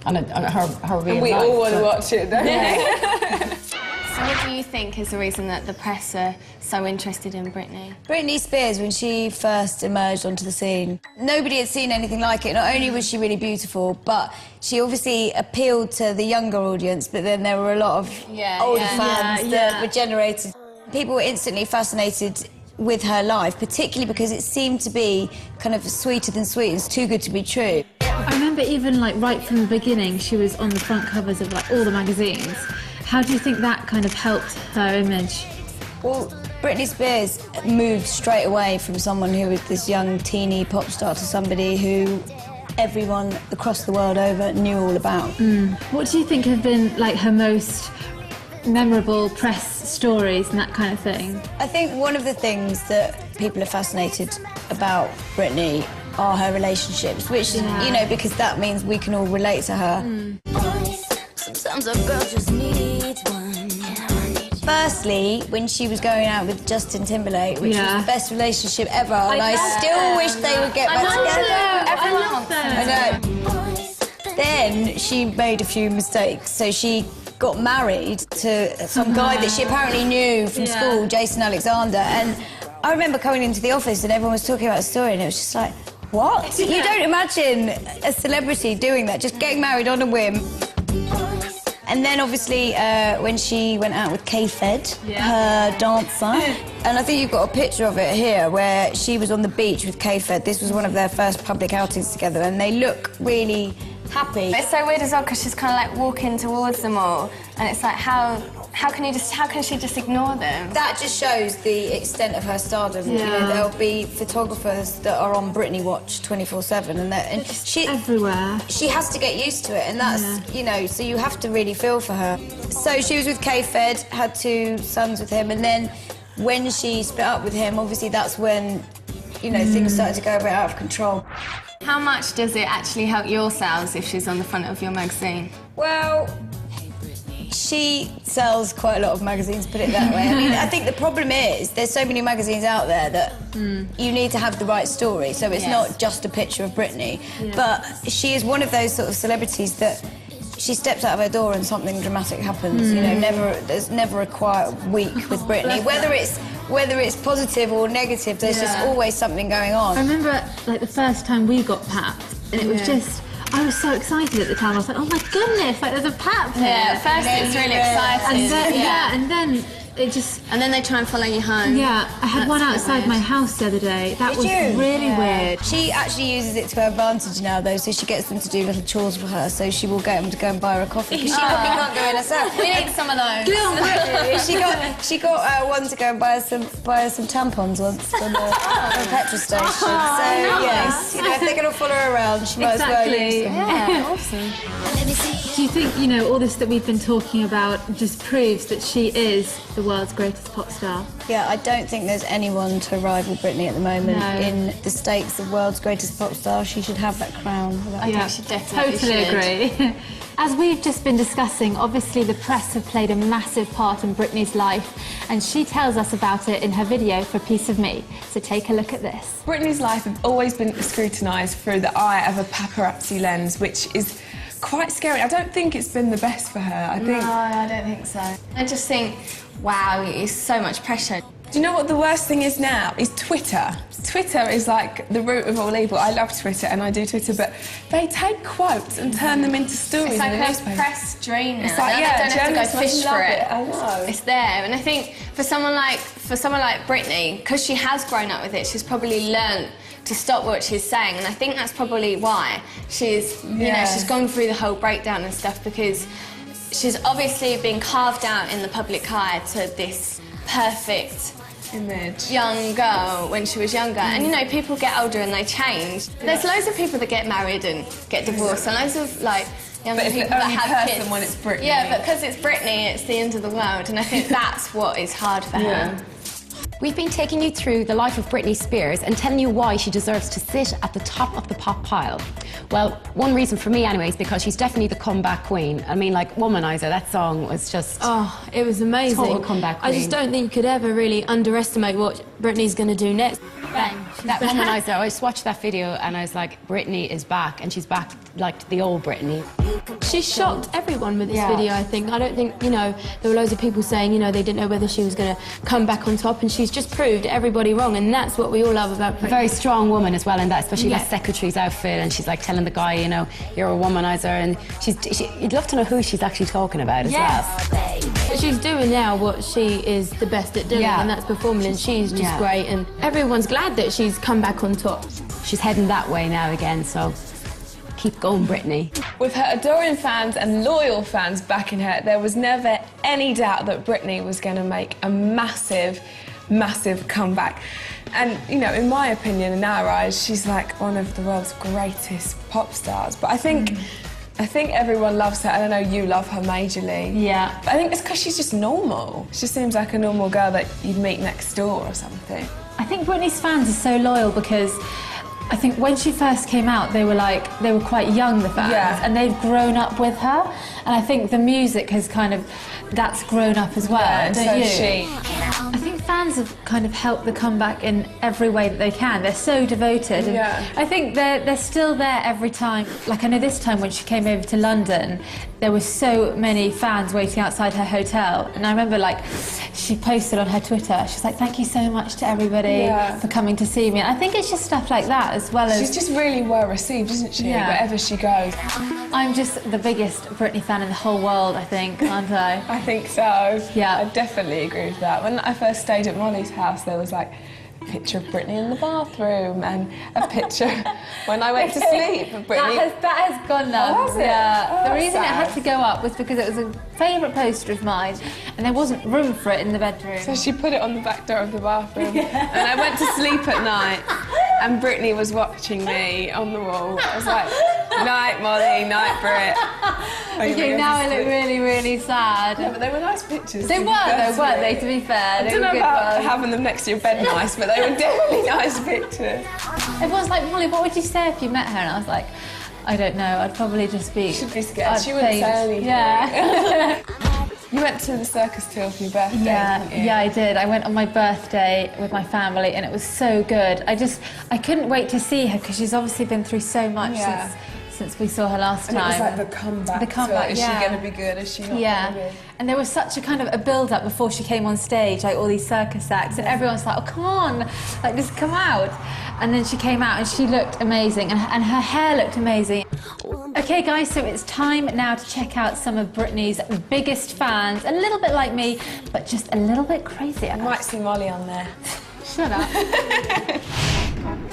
on her real And we life. all want to watch it, don't we? So what do you think is the reason that the press are so interested in Britney? Britney Spears, when she first emerged onto the scene, nobody had seen anything like it. Not only was she really beautiful, but she obviously appealed to the younger audience, but then there were a lot of older fans that were generated. People were instantly fascinated with her life, particularly because it seemed to be kind of sweeter than sweet. It's too good to be true. I remember even, like, right from the beginning, she was on the front covers of, like, all the magazines. How do you think that kind of helped her image? Well, Britney Spears moved straight away from someone who was this young teeny pop star to somebody who everyone across the world over knew all about. What do you think have been, like, her most memorable press stories and that kind of thing? I think one of the things that people are fascinated about Britney are her relationships, which, you know, because that means we can all relate to her. Sometimes a girl just needs one. Firstly, when she was going out with Justin Timberlake, which was the best relationship ever, and I still wish they would get back together. Everyone wants them. I know. Then she made a few mistakes, so she got married to some guy that she apparently knew from school, Jason Alexander, and I remember coming into the office and everyone was talking about the story and it was just like, what? You don't imagine a celebrity doing that, just getting married on a whim. And then, obviously, when she went out with K-Fed, her dancer, and I think you've got a picture of it here, where she was on the beach with K-Fed. This was one of their first public outings together, and they look really happy. It's so weird as well, because she's kind of like walking towards them all, and it's like, how can she just ignore them? That just shows the extent of her stardom. You know, there'll be photographers that are on Britney Watch 24/7, and she everywhere. She has to get used to it, and that's you know. So you have to really feel for her. So she was with K-Fed, had 2 sons with him, and then when she split up with him, obviously that's when you know things started to go a bit out of control. How much does it actually help your sales if she's on the front of your magazine? Well, she sells quite a lot of magazines, put it that way. I mean, I think the problem is there's so many magazines out there that you need to have the right story, so it's not just a picture of Britney. But she is one of those sort of celebrities that she steps out of her door and something dramatic happens. You know, there's never a quiet week with Britney. Whether it's positive or negative, there's just always something going on. I remember, like, the first time we got papped, and it was just... I was so excited at the time. I was like, oh my goodness, like, there's a pap here. Yeah, at first it's really exciting. And then, and then it just... And then they try and follow you home. Yeah, I had one outside my house the other day. That was really weird. She actually uses it to her advantage now, though, so she gets them to do little chores for her, so she will get them to go and buy her a coffee, because she probably can't go in herself. We need some of those. She got one to go and buy her some tampons once from a petrol station. So, yes, you know, if they're going to follow her around, she might as well use them. Yeah, awesome. Do you think, you know, all this that we've been talking about just proves that she is the world's greatest pop star? Yeah, I don't think there's anyone to rival Britney at the moment in the stakes of world's greatest pop star. She should have that crown. I think she definitely totally agree. As we've just been discussing, obviously the press have played a massive part in Britney's life, and she tells us about it in her video for Piece of Me. So take a look at this. Britney's life has always been scrutinised through the eye of a paparazzi lens, which is quite scary. I don't think it's been the best for her. I think... No, I don't think so. I just think, wow, it's so much pressure. Do you know what the worst thing is now? Is Twitter. Twitter is like the root of all evil. I love Twitter and I do Twitter, but they take quotes and turn them into stories. It's like in the a newspaper. press dream now. It's like, they don't have to journalists go fish must for love it. I know. It's there, and I think for someone like Britney, because she has grown up with it, she's probably learned to stop what she's saying, and I think that's probably why she's, you know, she's gone through the whole breakdown and stuff, because she's obviously been carved out in the public eye to this perfect image young girl when she was younger, and you know, people get older and they change. There's loads of people that get married and get divorced, and loads of like young people that have kids. When it's Britney. Yeah, but because it's Britney, it's the end of the world, and I think that's what is hard for her. We've been taking you through the life of Britney Spears and telling you why she deserves to sit at the top of the pop pile. Well, one reason for me anyway is because she's definitely the comeback queen. I mean, like, Womanizer, that song was just... Oh, it was amazing. Total comeback queen. I just don't think you could ever really underestimate what Britney's going to do next. Bang. That Womanizer, I just watched that video and I was like, Britney is back, and she's back like the old Britney. She shocked everyone with this video, I think. I don't think, you know, there were loads of people saying, you know, they didn't know whether she was going to come back on top, and she's just proved everybody wrong, and that's what we all love about Britney. A very strong woman as well in that, especially that secretary's outfit, and she's like telling the guy, you know, you're a womanizer, and you'd love to know who she's actually talking about as well. She's doing now what she is the best at doing, and that's performing, and she's just great, and everyone's glad that she's come back on top. She's heading that way now again, so keep going, Britney. With her adoring fans and loyal fans backing her, there was never any doubt that Britney was going to make a massive, massive comeback. And, you know, in my opinion, in our eyes, she's like one of the world's greatest pop stars. But I think everyone loves her, and I know you love her majorly. Yeah. But I think it's because she's just normal. She just seems like a normal girl that you'd meet next door or something. I think Britney's fans are so loyal because I think when she first came out, they were quite young, the fans, and they've grown up with her. And I think the music has that's grown up as well, don't you? She. I think fans have kind of helped the comeback in every way that they can. They're so devoted. And I think they're still there every time. Like, I know this time when she came over to London, there were so many fans waiting outside her hotel. And I remember, like, she posted on her Twitter, she's like, thank you so much to everybody for coming to see me. And I think it's just stuff like that, as well as... She's just really well received, isn't she, wherever she goes? I'm just the biggest Britney fan in the whole world, I think, aren't I? I think so. Yeah. I definitely agree with that. When I first stayed at Molly's house, there was like a picture of Britney in the bathroom and a picture when I went to sleep of Britney. That has gone now. Oh, has it? Oh, The reason it had sad. to go up was because it was a favourite poster of mine and there wasn't room for it in the bedroom. So she put it on the back door of the bathroom. And I went to sleep at night and Britney was watching me on the wall. I was like, night Molly, night Brit. Okay, now I look really, really sad. Yeah, but they were nice pictures. They were though, weren't they, to be fair? I don't know about having them next to your bed nice, but they were definitely nice pictures. Everyone's like, Molly, what would you say if you met her? And I was like, I don't know, I'd probably just be... She'd be scared. She wouldn't say anything. Yeah. You went to the circus tour for your birthday, didn't you? Yeah, I did. I went on my birthday with my family and it was so good. I couldn't wait to see her because she's obviously been through so much since we saw her last time. And it was like the comeback. The comeback, Is she going to be good? Is she not going to be? And there was such a kind of a build-up before she came on stage, like all these circus acts, and everyone's like, oh, come on, like just come out. And then she came out and she looked amazing, and her hair looked amazing. Okay, guys, so it's time now to check out some of Britney's biggest fans, a little bit like me, but just a little bit crazier. I might see Molly on there. Shut up.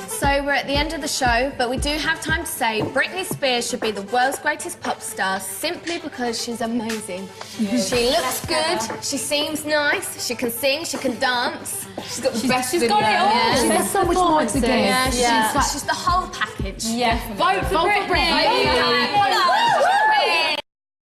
So we're at the end of the show, but we do have time to say Britney Spears should be the world's greatest pop star simply because she's amazing. She looks good, she seems nice, she can sing, she can dance. She's got the best She's got it all. Yeah. She's got so much more to give. She's the whole package. Yeah. Vote for Britney.